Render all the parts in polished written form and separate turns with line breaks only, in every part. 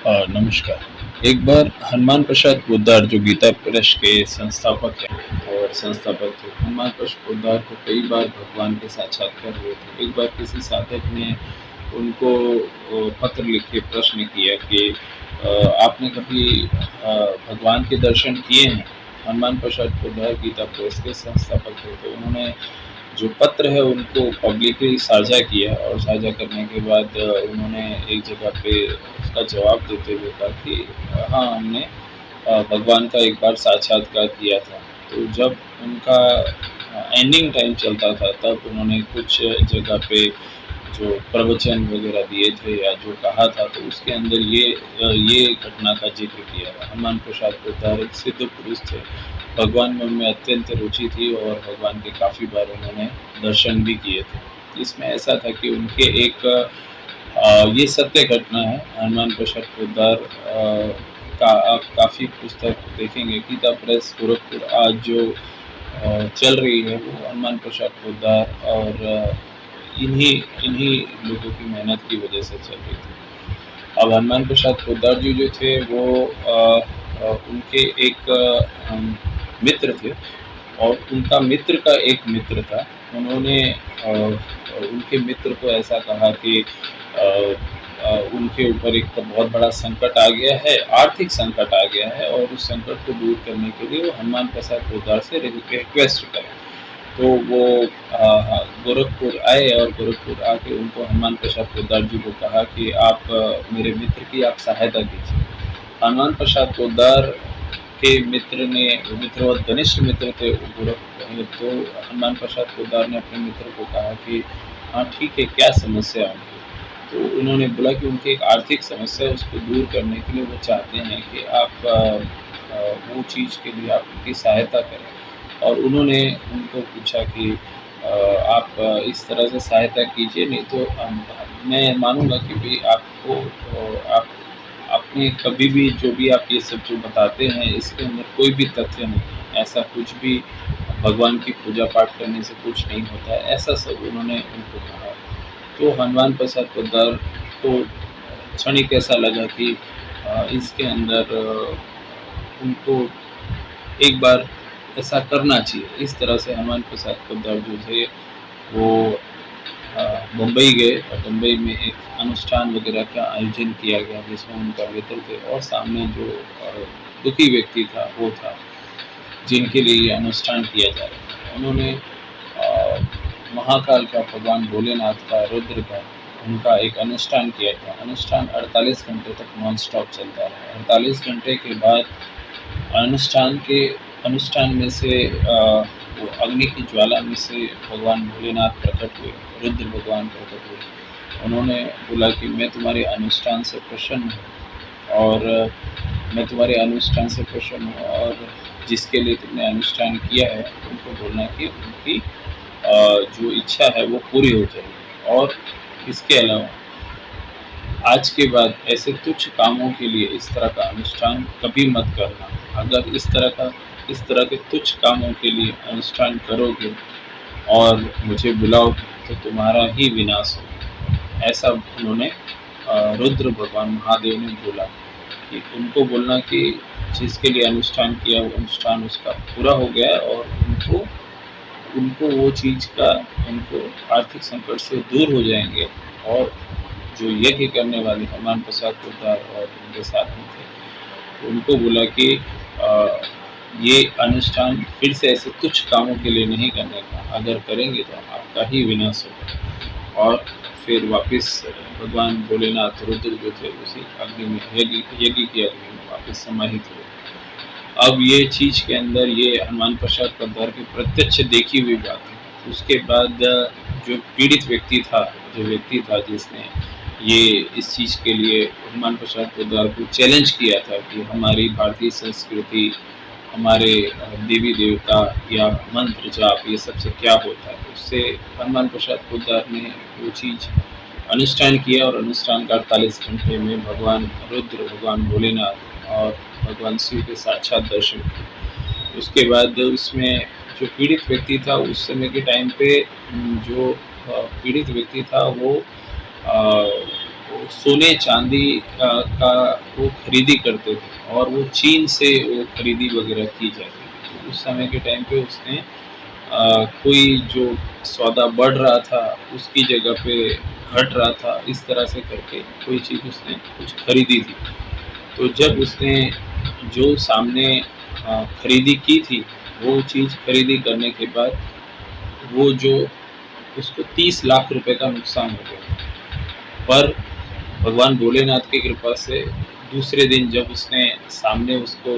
नमस्कार। एक बार हनुमान प्रसाद पोद्दार जो गीता प्रेस के संस्थापक हैं और संस्थापक थे, हनुमान प्रसाद पोद्दार को कई बार भगवान के साक्षात्कार हुए थे। एक बार किसी साधक ने उनको पत्र लिख के प्रश्न किया कि आपने कभी भगवान के दर्शन किए हैं? हनुमान प्रसाद पोद्दार गीता प्रेस के संस्थापक थे, तो उन्होंने जो पत्र है उनको पब्लिकली साझा किया और साझा करने के बाद उन्होंने एक जगह पे उसका जवाब देते हुए कहा कि हाँ, हमने भगवान का एक बार साक्षात्कार किया था। तो जब उनका एंडिंग टाइम चलता था तब उन्होंने कुछ जगह पे जो प्रवचन वगैरह दिए थे या जो कहा था, तो उसके अंदर ये घटना का ज़िक्र किया था। हनुमान प्रसाद पोद्दार एक सिद्ध पुरुष थे। भगवान में उनमें अत्यंत रुचि थी और भगवान के काफ़ी बार उन्होंने दर्शन भी किए थे। इसमें ऐसा था कि उनके एक ये सत्य घटना है। हनुमान प्रसाद पोद्दार का आप काफ़ी पुस्तक देखेंगे, गीता प्रेस गोरखपुर आज जो चल रही है वो हनुमान प्रसाद पोद्दार और इन्हीं इन्हीं लोगों की मेहनत की वजह से चल रही थी। अब हनुमान प्रसाद पोद्दार जी जो थे वो उनके एक मित्र थे और उनका मित्र का एक मित्र था। उन्होंने उनके मित्र को ऐसा कहा कि उनके ऊपर एक तो बहुत बड़ा संकट आ गया है, आर्थिक संकट आ गया है और उस संकट को दूर करने के लिए वो हनुमान प्रसाद पोद्दार से रिक्वेस्ट करें। तो वो गोरखपुर आए और गोरखपुर आके उनको हनुमान प्रसाद पोद्दार जी को कहा कि आप मेरे मित्र की आप सहायता कीजिए। हनुमान प्रसाद पोद्दार के मित्र ने, मित्र और घनिष्ठ मित्र थे तो हनुमान प्रसाद पोद्दार ने अपने मित्र को कहा कि हाँ ठीक है, क्या समस्या है उनकी? तो उन्होंने बोला कि उनकी एक आर्थिक समस्या है, उसको दूर करने के लिए वो चाहते हैं कि आप वो चीज़ के लिए आप उनकी सहायता करें। और उन्होंने उनको पूछा कि आप इस तरह से सहायता कीजिए, नहीं तो मैं मानूँगा कि भई आपको आप आपने कभी भी जो भी आप ये सब जो बताते हैं इसके अंदर कोई भी तथ्य नहीं है। ऐसा कुछ भी भगवान की पूजा पाठ करने से कुछ नहीं होता है, ऐसा सब उन्होंने उनको कहा। तो हनुमान प्रसाद पोद्दार को क्षणिक ऐसा लगा कि इसके अंदर उनको एक बार ऐसा करना चाहिए। इस तरह से हनुमान प्रसाद पोद्दार जो थे वो मुंबई गए और मुंबई में एक अनुष्ठान वगैरह का आयोजन किया गया जिसमें उनका मित्र थे और सामने जो दुखी व्यक्ति था वो था, जिनके लिए ये अनुष्ठान किया जा रहा था। उन्होंने महाकाल का, भगवान भोलेनाथ का, रुद्र का, उनका एक अनुष्ठान किया था। अनुष्ठान 48 घंटे तक नॉन स्टॉप चलता रहा। 48 घंटे के बाद अनुष्ठान में से वो अग्नि की ज्वाला में से भगवान भोलेनाथ प्रकट हुए, रुद्र भगवान प्रकट हुए। उन्होंने बोला कि मैं तुम्हारे अनुष्ठान से प्रसन्न हूँ और मैं तुम्हारे अनुष्ठान से प्रसन्न हूँ और जिसके लिए तुमने अनुष्ठान किया है उनको बोलना कि उनकी जो इच्छा है वो पूरी हो जाएगी। और इसके अलावा आज के बाद ऐसे तुच्छ कामों के लिए इस तरह का अनुष्ठान कभी मत करना। अगर इस तरह के तुच्छ कामों के लिए अनुष्ठान करोगे और मुझे बुलाओगे तो तुम्हारा ही विनाश होगा। ऐसा उन्होंने रुद्र भगवान महादेव ने बोला कि उनको बोलना कि जिसके लिए अनुष्ठान किया वो अनुष्ठान उसका पूरा हो गया और उनको उनको वो चीज़ का, उनको आर्थिक संकट से दूर हो जाएंगे। और जो यज्ञ करने वाले हनुमान प्रसाद पोद्दार और उनके साथ में थे, उनको बोला कि ये अनुष्ठान फिर से ऐसे तुच्छ कामों के लिए नहीं करने का, अगर करेंगे तो आपका ही विनाश होगा। और फिर वापस भगवान भोलेनाथ रुद्र जो थे उसी अग्नि में, यज्ञ की अग्नि में वापस समाहित हुए। अब ये चीज़ के अंदर ये हनुमान प्रसाद पोद्दार की प्रत्यक्ष देखी हुई बात है। उसके बाद जो पीड़ित व्यक्ति था जिसने ये इस चीज़ के लिए हनुमान प्रसाद पोद्दार को चैलेंज किया था कि हमारी भारतीय संस्कृति, हमारे देवी देवता या मंत्र जाप ये सबसे क्या होता है, उससे हनुमान प्रसाद पोद्दार ने वो चीज़ अनुष्ठान किया और अनुष्ठान का 48 घंटे में भगवान रुद्र, भगवान भोलेनाथ और भगवान शिव के साक्षात दर्शन किए। उसके बाद उसमें जो पीड़ित व्यक्ति था उस समय के टाइम पे जो पीड़ित व्यक्ति था वो सोने चांदी का वो खरीदी करते थे और वो चीन से वो खरीदी वगैरह की जाती थी। तो उस समय के टाइम पे उसने कोई जो सौदा बढ़ रहा था उसकी जगह पे घट रहा था, इस तरह से करके कोई चीज़ उसने कुछ खरीदी थी। तो जब उसने जो सामने खरीदी की थी, वो चीज़ खरीदी करने के बाद वो जो उसको 30 लाख रुपए का नुकसान हो गया। पर भगवान भोलेनाथ की कृपा से दूसरे दिन जब उसने सामने उसको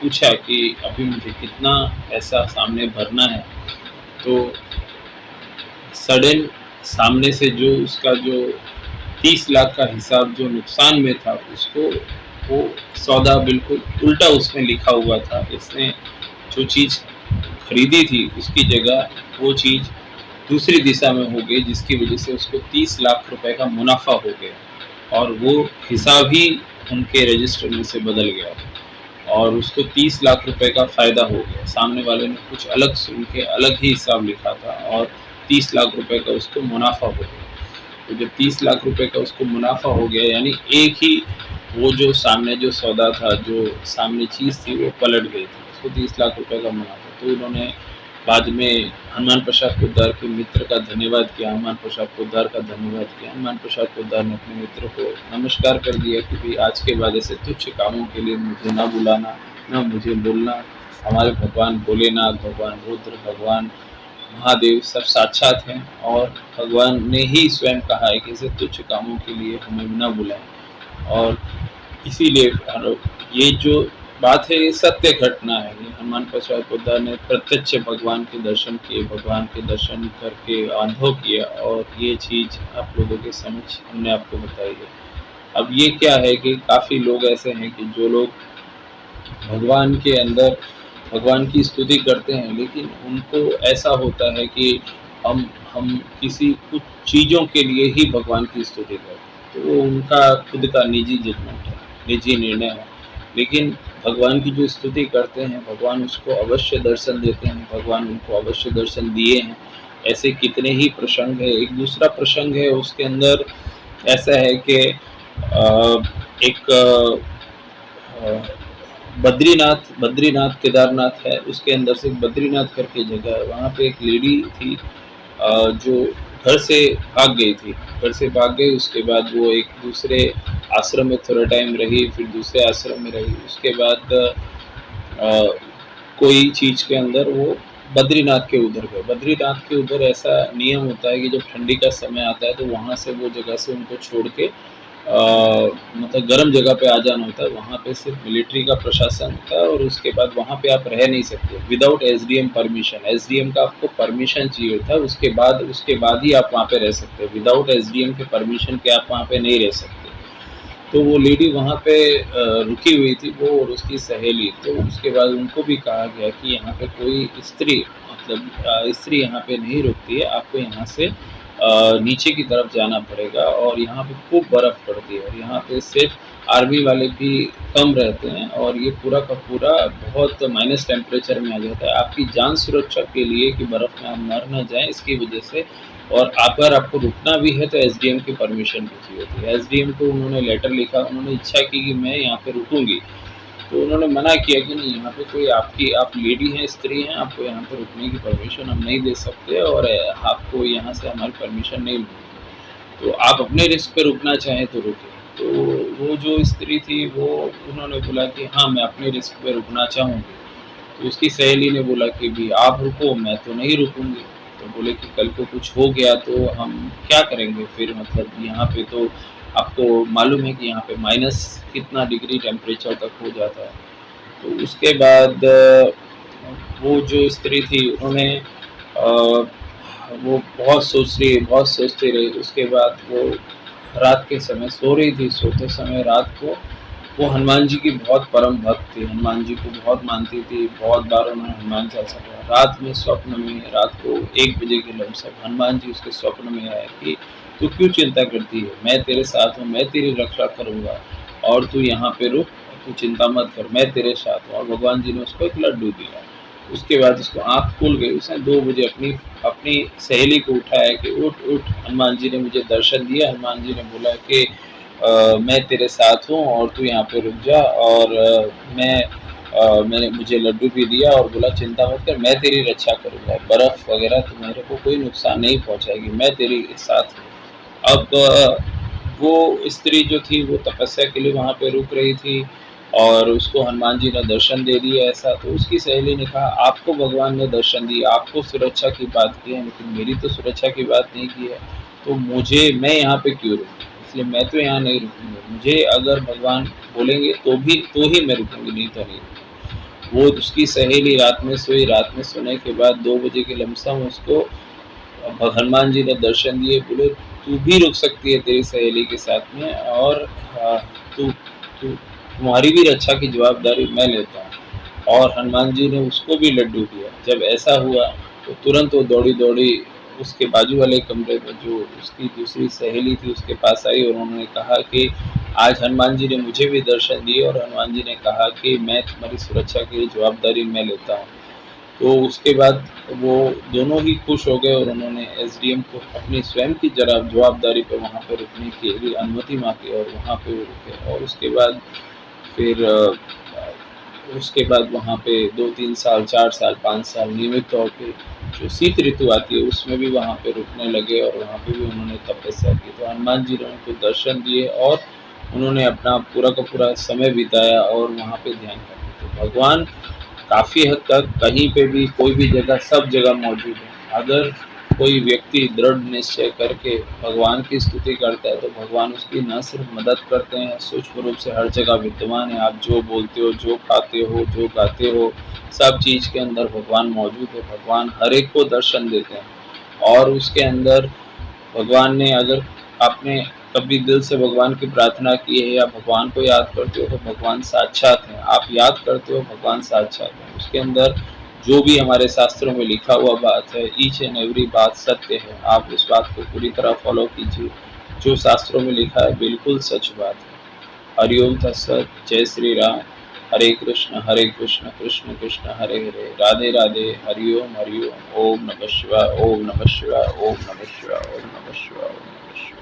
पूछा कि अभी मुझे कितना पैसा सामने भरना है, तो सडन सामने से जो उसका जो 30 लाख का हिसाब जो नुकसान में था, उसको वो सौदा बिल्कुल उल्टा उसमें लिखा हुआ था। इसने जो चीज़ खरीदी थी उसकी जगह वो चीज़ दूसरी दिशा में हो गई, जिसकी वजह से उसको 30 लाख रुपए का मुनाफ़ा हो गया और वो हिसाब ही उनके रजिस्टर में से बदल गया और उसको 30 लाख रुपए का फ़ायदा हो गया। सामने वाले ने कुछ अलग सुन के अलग ही हिसाब लिखा था और 30 लाख रुपए का उसको मुनाफ़ा हो गया। तो जब 30 लाख रुपए का उसको मुनाफ़ा हो गया, यानी एक ही वो जो सामने जो सौदा था, जो सामने चीज़ थी, वो पलट गई थी। उसको 30 लाख रुपए का मुनाफ़ा। तो उन्होंने बाद में हनुमान प्रसाद पोद्दार के मित्र का धन्यवाद किया, हनुमान प्रसाद पोद्दार का धन्यवाद किया। हनुमान प्रसाद पोद्दार ने अपने मित्र को नमस्कार कर दिया कि भाई आज के बाद ऐसे तुच्छ कामों के लिए मुझे ना बुलाना, ना मुझे बोलना। हमारे भगवान भोलेनाथ, भगवान रुद्र, भगवान महादेव सब साक्षात हैं और भगवान ने ही स्वयं कहा है कि ऐसे तुच्छ कामों के लिए हमें ना बुलाएं। और इसीलिए ये जो बात है ये सत्य घटना है। ये हनुमान प्रसाद पोद्दार ने प्रत्यक्ष भगवान के दर्शन किए, भगवान के दर्शन करके अनुभव किया और ये चीज़ आप लोगों के समक्ष हमने आपको बताई है। अब ये क्या है कि काफ़ी लोग ऐसे हैं कि जो लोग भगवान के अंदर भगवान की स्तुति करते हैं, लेकिन उनको ऐसा होता है कि हम किसी कुछ चीज़ों के लिए ही भगवान की स्तुति करते हैं। तो वो उनका खुद का निजी जजमेंट है, निजी निर्णय है। लेकिन भगवान की जो स्तुति करते हैं, भगवान उसको अवश्य दर्शन देते हैं, भगवान उनको अवश्य दर्शन दिए हैं। ऐसे कितने ही प्रसंग है। एक दूसरा प्रसंग है उसके अंदर ऐसा है कि एक बद्रीनाथ बद्रीनाथ केदारनाथ है, उसके अंदर से बद्रीनाथ करके जगह है। वहाँ पे एक लेडी थी जो घर से भाग गई थी। घर से भाग गई, उसके बाद वो एक दूसरे आश्रम में थोड़ा टाइम रही, फिर दूसरे आश्रम में रही। उसके बाद कोई चीज़ के अंदर वो बद्रीनाथ के उधर गए। बद्रीनाथ के उधर ऐसा नियम होता है कि जब ठंडी का समय आता है तो वहाँ से वो जगह से उनको छोड़ के मतलब गर्म जगह पे आ जाना होता है। वहाँ पे सिर्फ मिलिट्री का प्रशासन होता है और उसके बाद वहाँ पे आप रह नहीं सकते विदाउट एसडीएम परमिशन। एसडीएम का आपको परमिशन चाहिए होता है, उसके बाद ही आप वहाँ पे रह सकते हैं। विदाउट एसडीएम के परमिशन के आप वहाँ पे नहीं रह सकते। तो वो लेडी वहाँ पे रुकी हुई थी, वो और उसकी सहेली। तो उसके बाद उनको भी कहा गया कि यहाँ पे कोई स्त्री मतलब स्त्री यहाँ पे नहीं रुकती है, आपको यहाँ से नीचे की तरफ जाना पड़ेगा और यहाँ पे खूब बर्फ़ पड़ती है और यहाँ पे सिर्फ आर्मी वाले भी कम रहते हैं और ये पूरा का पूरा बहुत माइनस टेम्परेचर में आ जाता है। आपकी जान सुरक्षा के लिए कि बर्फ़ में आप मर ना जाएँ इसकी वजह से। और अगर आपको रुकना भी है तो एसडीएम की परमिशन भी चाहिए होती है। एसडीएम को उन्होंने लेटर लिखा, उन्होंने इच्छा की कि मैं यहाँ पे रुकूँगी, तो उन्होंने मना किया कि नहीं, यहाँ पे कोई आप लेडी हैं, स्त्री हैं, आपको यहाँ पे रुकने की परमिशन हम नहीं दे सकते और आपको यहाँ से हमारी परमिशन नहीं मिलेगी। तो आप अपने रिस्क पे रुकना चाहें तो रुकें। तो वो जो स्त्री थी वो उन्होंने बोला कि हाँ, मैं अपने रिस्क पे रुकना चाहूँगी। तो उसकी सहेली ने बोला कि भी आप रुको, मैं तो नहीं रुकूँगी। तो बोले कि कल को कुछ हो गया तो हम क्या करेंगे फिर, मतलब यहाँ पे तो आपको मालूम है कि यहाँ पे माइनस कितना डिग्री टेम्परेचर तक हो जाता है। तो उसके बाद वो जो स्त्री थी उन्होंने वो बहुत सोचती रही। उसके बाद वो रात के समय सो रही थी। सोते समय रात को वो हनुमान जी की बहुत परम भक्त थी, हनुमान जी को बहुत मानती थी। बहुत बार उन्होंने हनुमान चालीसा पढ़ा। रात में स्वप्न में रात को 1 बजे के लमसम हनुमान जी उसके स्वप्न में आए कि तू क्यों चिंता करती है, मैं तेरे साथ हूँ, मैं तेरी रक्षा करूँगा और तू यहाँ पे रुक, तू चिंता मत कर, मैं तेरे साथ हूँ। और भगवान जी ने उसको एक लड्डू दिया। उसके बाद उसको आँख खुल गई। उसने 2 बजे अपनी अपनी सहेली को उठाया कि उठ उठ, हनुमान जी ने मुझे दर्शन दिया। हनुमान जी ने बोला कि मैं तेरे साथ हूँ और तू यहाँ पे रुक जा। और मैंने मुझे लड्डू भी दिया और बोला चिंता मत कर, मैं तेरी रक्षा करूँगा, बर्फ़ वग़ैरह तुम्हारे को कोई नुकसान नहीं पहुँचाएगी, मैं तेरे साथ हूँ। अब वो स्त्री जो थी वो तपस्या के लिए वहाँ पे रुक रही थी और उसको हनुमान जी ने दर्शन दे दिए ऐसा। तो उसकी सहेली ने कहा आपको भगवान ने दर्शन दिए, आपको सुरक्षा की बात की है, लेकिन मेरी तो सुरक्षा की बात नहीं की है, तो मैं यहाँ पे क्यों रुकूँ? इसलिए मैं तो यहाँ नहीं रुकूँगी। मुझे अगर भगवान बोलेंगे तो ही मैं रुकूँगी, नहीं तो नहीं रुकूँगी। वो उसकी सहेली रात में सोई, रात में सोने के बाद 2 बजे के लमसम उसको हनुमान जी ने दर्शन दिए, बोले तू भी रुक सकती है तेरी सहेली के साथ में, और तू तू तुम्हारी भी रक्षा की जवाबदारी मैं लेता हूँ। और हनुमान जी ने उसको भी लड्डू दिया। जब ऐसा हुआ तो तुरंत वो दौड़ी-दौड़ी उसके बाजू वाले कमरे में जो उसकी दूसरी सहेली थी उसके पास आई और उन्होंने कहा कि आज हनुमान जी ने मुझे भी दर्शन दिए और हनुमान जी ने कहा कि मैं तुम्हारी सुरक्षा की जवाबदारी मैं लेता हूँ। तो उसके बाद वो दोनों ही खुश हो गए और उन्होंने एसडीएम को अपनी स्वयं की जरा जवाबदारी पे वहाँ पे रुकने के लिए अनुमति माँगी और वहाँ पे वो रुके। और फिर उसके बाद वहाँ पे 2-3 साल, 4 साल, 5 साल नियमित तौर पे जो शीत ऋतु आती है उसमें भी वहाँ पे रुकने लगे और वहाँ पे भी उन्होंने तपस्या की। तो हनुमान जी ने उनको दर्शन दिए और उन्होंने अपना पूरा का पूरा समय बिताया और वहाँ पे ध्यान करते। तो भगवान काफ़ी हद तक कहीं पे भी कोई भी जगह सब जगह मौजूद है। अगर कोई व्यक्ति दृढ़ निश्चय करके भगवान की स्तुति करता है तो भगवान उसकी न सिर्फ मदद करते हैं, सूक्ष्म रूप से हर जगह विद्यमान है। आप जो बोलते हो, जो खाते हो, जो गाते हो, सब चीज़ के अंदर भगवान मौजूद है। भगवान हर एक को दर्शन देते हैं और उसके अंदर भगवान ने अगर आपने कभी दिल से भगवान की प्रार्थना की है या भगवान को याद करते हो तो भगवान साक्षात हैं। आप याद करते हो भगवान साक्षात हैं। उसके अंदर जो भी हमारे शास्त्रों में लिखा हुआ बात है, ईच एंड एवरी बात सत्य है। आप उस बात को पूरी तरह फॉलो कीजिए। जो शास्त्रों में लिखा है बिल्कुल सच बात है। हरिओम तत्सत। जय श्री राम। हरे कृष्ण कृष्ण कृष्ण हरे हरे, राधे राधे। हरिओम हरिओम। ओम नमः शिवाय, ओम नमः शिवाय, ओम नमः शिवाय, ओम नमः शिवाय, ओम नमः शिवाय।